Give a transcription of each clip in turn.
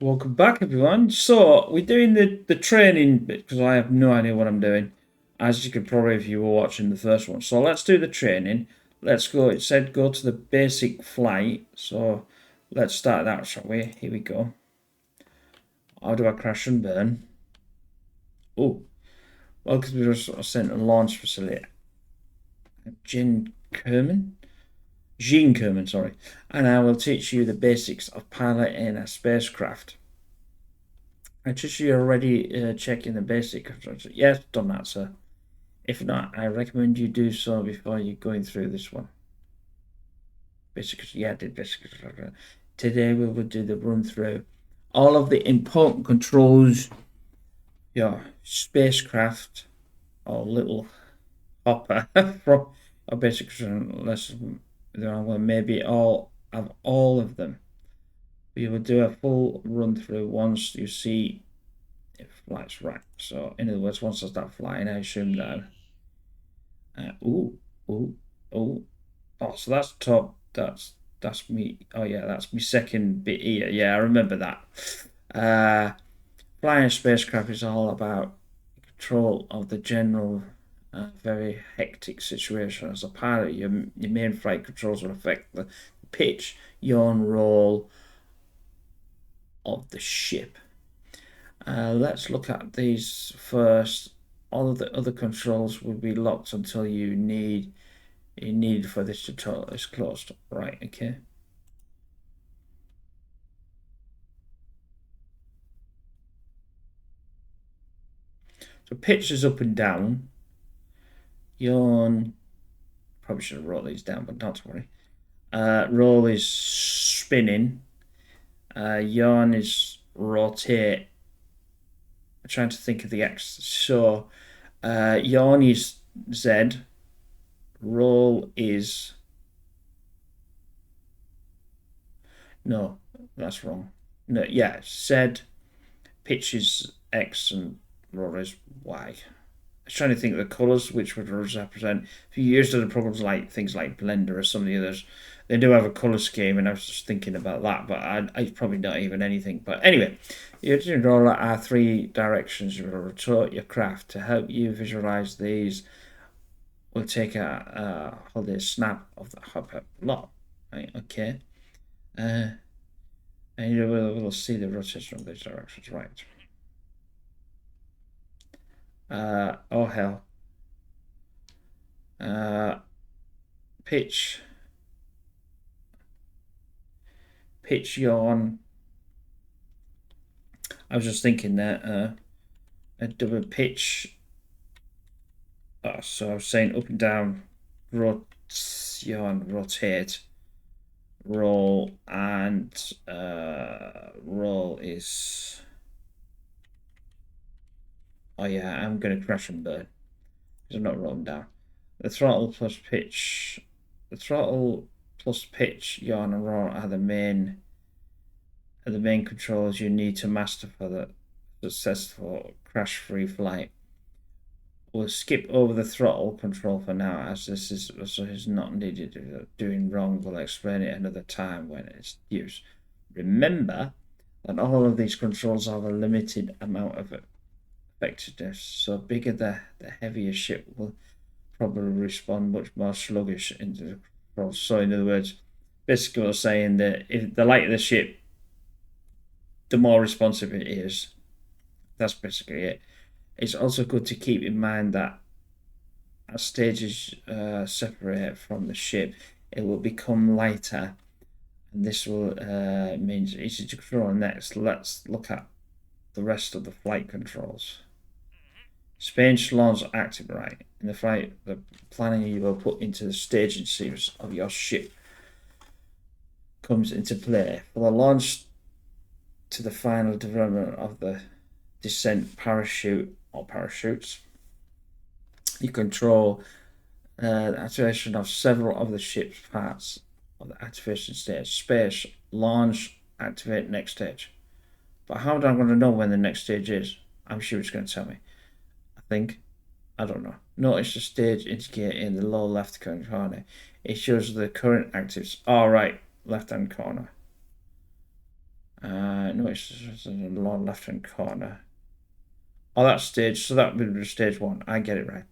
Welcome back, everyone. So we're doing the training bit because I have no idea what I'm doing, as you could probably if you were watching the first one. So let's do the training. Let's go. It said go to the basic flight. So let's start that, shall we? Here we go. How do I crash and burn? Oh, welcome to the Center Launch Facility. Jean Kerman, sorry. And I will teach you the basics of piloting a spacecraft. I trust you're already checking the basic controls. Yes, done that, sir. If not, I recommend you do so before you're going through this one. Basically, yeah, I did basically. Today we will do the run through all of the important controls your spacecraft or little hopper from a basic lesson. Maybe all of them. We will do a full run through once you see if flight's right. So, in other words, once I start flying, I assume that. Ooh, ooh, ooh. Oh, so that's top. That's me. Oh yeah, that's my second bit here. Yeah, I remember that. Uh, Flying a spacecraft is all about control of the general, very hectic situation. As a pilot, your main flight controls will affect the pitch, yaw, and roll of the ship. Let's look at these first. All of the other controls will be locked until you need for this tutorial is closed. Right, okay. So pitch is up and down. Yawn. Probably should have wrote these down, but not to worry. Roll is spinning. Yawn is rotate. I'm trying to think of the X. So yawn is Z. Roll is no, that's wrong. No, yeah, Z. Pitch is X and roll is Y. Was trying to think of the colours which would represent. If you used other programs like things like Blender or some of the others, they do have a colour scheme, and I was just thinking about that, but I probably not even anything. But anyway, you draw our three directions. You will rotate your craft to help you visualize these. We'll take a holiday snap of the hopper lot. Right, okay. Uh, and we'll see the rotation of these directions, right? Oh hell. Uh, pitch yawn. I was just thinking that a double pitch. So I was saying up and down, yawn, rotate, roll, and roll is. Oh yeah, I'm gonna crash and burn because I'm not rolling down. The throttle plus pitch, the throttle plus pitch, yawn, and roll are the main controls you need to master for the successful crash-free flight. We'll skip over the throttle control for now, as this is not needed. Doing wrong, we'll explain it another time when it's used. Remember that all of these controls have a limited amount of effectiveness, so bigger the heavier ship will probably respond much more sluggish into the controls. So, in other words, basically, we're saying that if the lighter the ship, the more responsive it is. That's basically it. It's also good to keep in mind that as stages separate from the ship, it will become lighter, and this will means easy to control. Next, let's look at the rest of the flight controls. Spain launch active right in the flight. The planning you will put into the staging series of your ship comes into play for the launch to the final development of the descent parachute or parachutes. You control the activation of several of the ship's parts of the activation stage. Space, launch, activate next stage. But how am I going to know when the next stage is? I'm sure it's going to tell me. I think. I don't know. Notice the stage indicator in the lower left corner. It shows the current actives. All right, left hand corner. no, it's in the lower left-hand corner. Oh, that's stage. So that would be stage 1. I get it right.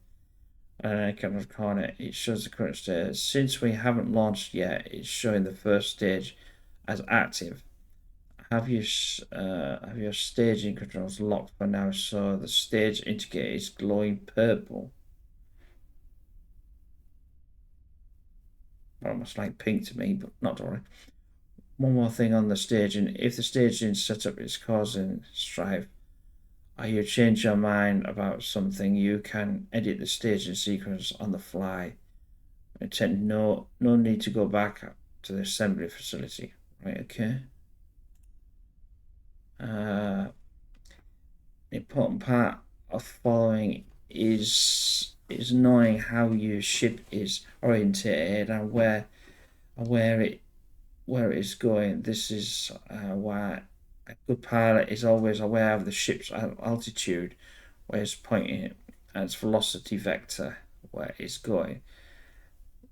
Kind of corner. It shows the current stage. Since we haven't launched yet, it's showing the first stage as active. Have your staging controls locked for now, so the stage indicator is glowing purple. Almost like pink to me, but not to worry. One more thing on the staging. If the staging setup is causing strife, or you change your mind about something, you can edit the staging sequence on the fly. No need to go back to the assembly facility. Right, okay. Important part of following is knowing how your ship is orientated and where it is going. This is why a good pilot is always aware of the ship's altitude, where it's pointing, and its velocity vector, where it's going.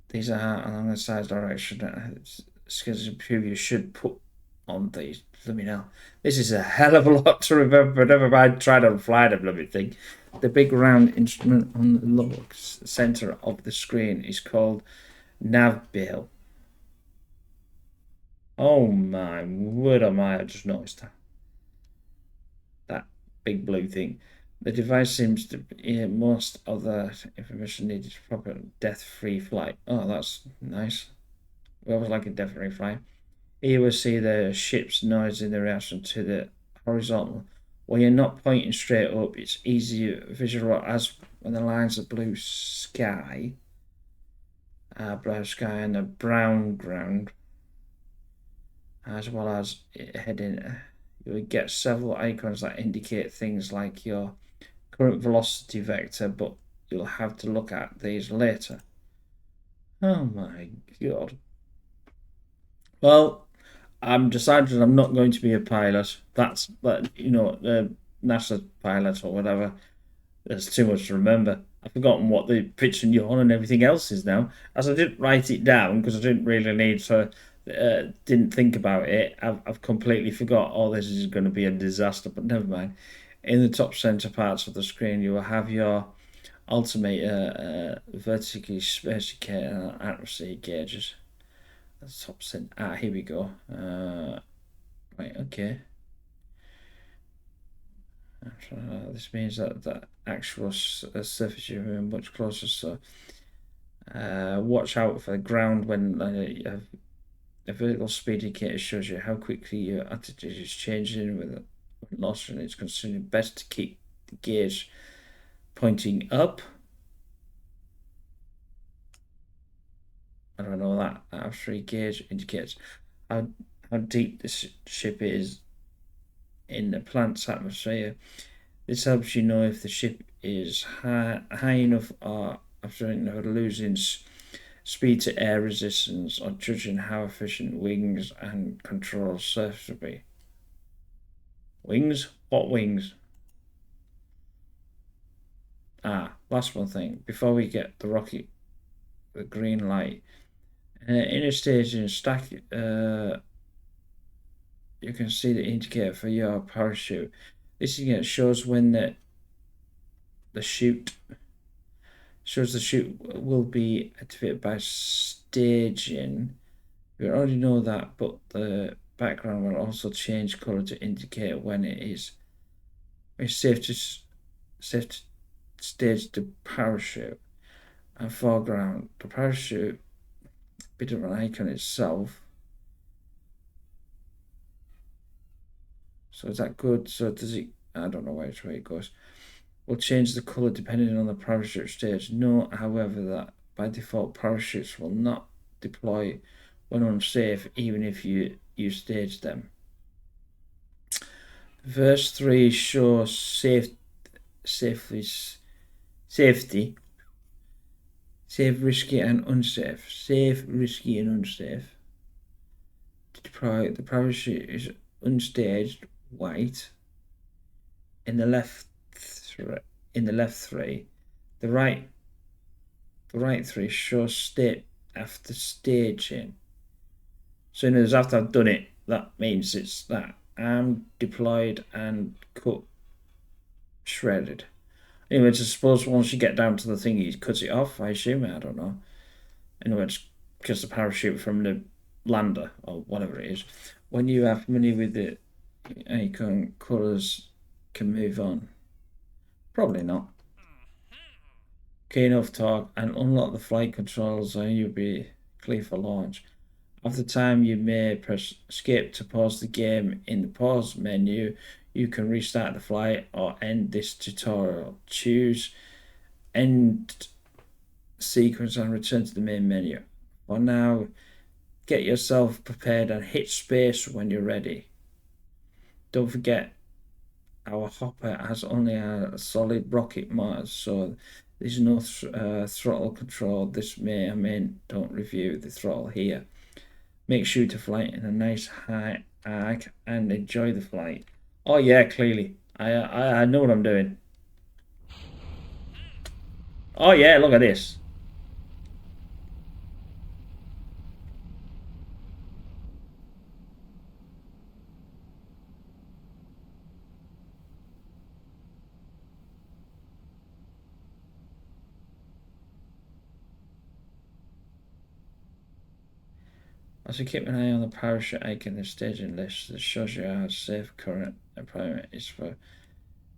These are along the side's direction. Skills improve. You should put on these. Let me know. This is a hell of a lot to remember. Never mind trying to fly the bloody thing. The big round instrument on the lower center of the screen is called nav bill. Oh my word, I just noticed that big blue thing. The device seems to be most of the information needed for proper death-free flight. Oh, that's nice. We always like a death-free flight. Here we see the ship's noise in the reaction to the horizontal. When you're not pointing straight up, it's easy to visualize when the lines of blue sky and a brown ground, as well as heading. You will get several icons that indicate things like your current velocity vector, but you'll have to look at these later. Oh my god. Well, I'm decided I'm not going to be a pilot. That's NASA pilot or whatever. There's too much to remember. I've forgotten what the pitch and yawn and everything else is now, as I didn't write it down because I didn't really need to. Didn't think about it. I've completely forgot. Oh, this is going to be a disaster. But never mind. In the top center parts of the screen, you will have your altimeter, vertically spaced atmosphere gauges. Top center. Here we go. Right. Okay. This means that the actual surface is much closer. So watch out for the ground when you have a vertical speed indicator shows you how quickly your altitude is changing with loss, and it's considered best to keep the gauge pointing up. I don't know that. Atmosphere gauge indicates how deep this ship is in the plant's atmosphere. This helps you know if the ship is high enough or after losing speed to air resistance, or judging how efficient wings and control surface to be. Wings? What wings? Last one thing. Before we get the green light. In a staging stack, you can see the indicator for your parachute. This again shows when the chute will be activated by staging. You already know that, but the background will also change color to indicate when it's safe to stage the parachute. And foreground, the parachute, bit of an icon itself. So is that good? So does it? I don't know which way it goes. Will change the color depending on the parachute stage. Note, however, that by default parachutes will not deploy when unsafe, even if you stage them. Verse 3 shows safety, safe, risky, and unsafe. Safe, risky, and unsafe. The parachute is unstaged, white. In the left three, the right three shows state after staging. So in other words, after I've done it, that means it's that. arm deployed and cut, shredded. Anyway, I suppose once you get down to the thing, he cuts it off. I assume. I don't know. Anyway, it's just a parachute from the lander or whatever it is. When you are familiar with it, icon colors can move on. Probably not. Key enough talk and unlock the flight controls, and you'll be clear for launch. After time, you may press skip to pause the game. In the pause menu, you can restart the flight or end this tutorial. Choose end sequence and return to the main menu. For now, get yourself prepared and hit space when you're ready. Don't forget, our hopper has only a solid rocket motor, so there's no throttle control. This may or may don't review the throttle here. Make sure to fly in a nice high arc and enjoy the flight. Oh yeah, clearly. I know what I'm doing. Oh yeah, look at this. Also keep an eye on the parachute icon in the staging list that shows you how safe current deployment is for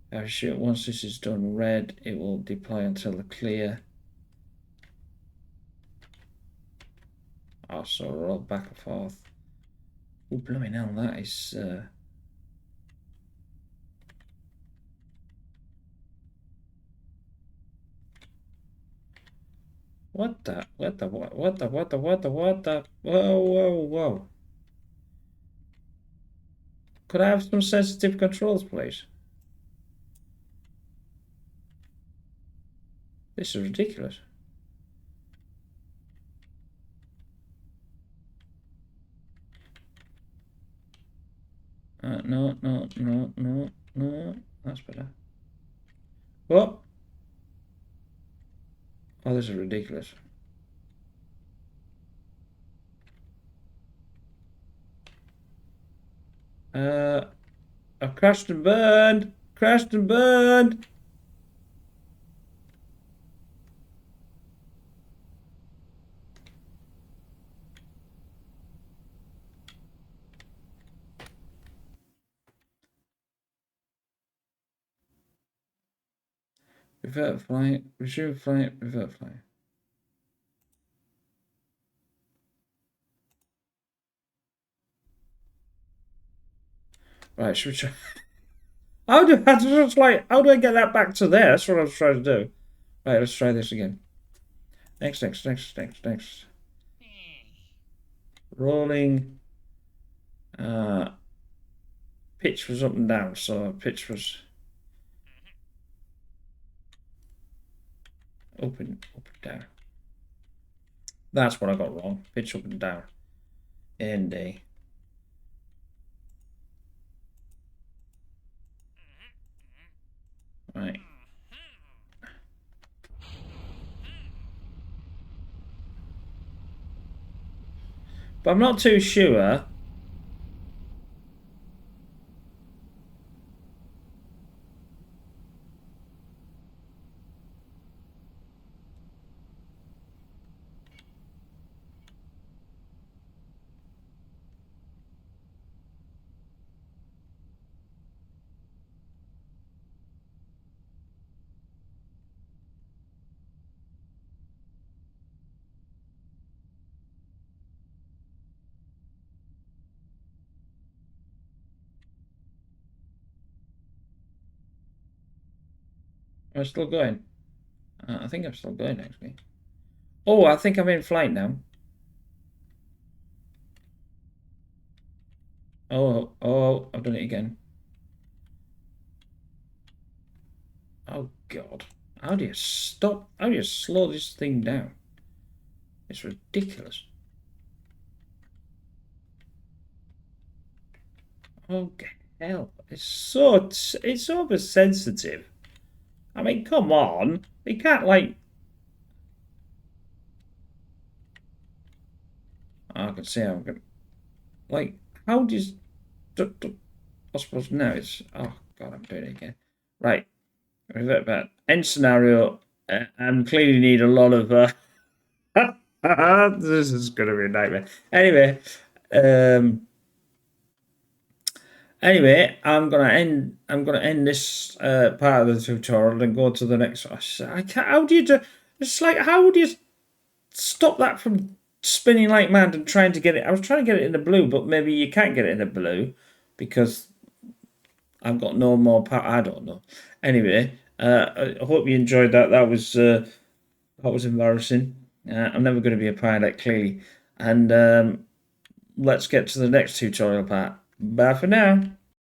parachute. Once this is done red, it will deploy until the clear. Also roll back and forth. Oh, blooming hell, that is what the whoa. Could I have some sensitive controls, please? This is ridiculous. No. That's better. What? Oh, this is ridiculous. I've crashed and burned. Crashed and burned. Revert flight. Resume flight. Revert flight. Right, should we try? How do I get that back to there? That's what I was trying to do. Right, let's try this again. Next. Rolling. Pitch was up and down, so pitch was up and down. That's what I got wrong. Pitch up and down. And A. Right. But I'm not too sure. I'm still going. I think I'm still going, actually. Oh, I think I'm in flight now. Oh, I've done it again. Oh, God. How do you stop? How do you slow this thing down? It's ridiculous. Oh, hell. It's so oversensitive. I mean, come on. You can't, like... I can see how I'm going... Like, how does... I suppose now it's, oh god, I'm doing it again. Right, revert back. End scenario. I'm clearly need a lot of. This is going to be a nightmare. Anyway, um, I'm gonna end. I'm gonna end this part of the tutorial and go to the next one. I can't. How do you do? It's like, how do you stop that from spinning like mad and trying to get it? I was trying to get it in the blue, but maybe you can't get it in the blue because I've got no more power. I don't know. Anyway, I hope you enjoyed that. That was embarrassing. I'm never going to be a pilot, clearly. And let's get to the next tutorial part. Bye for now.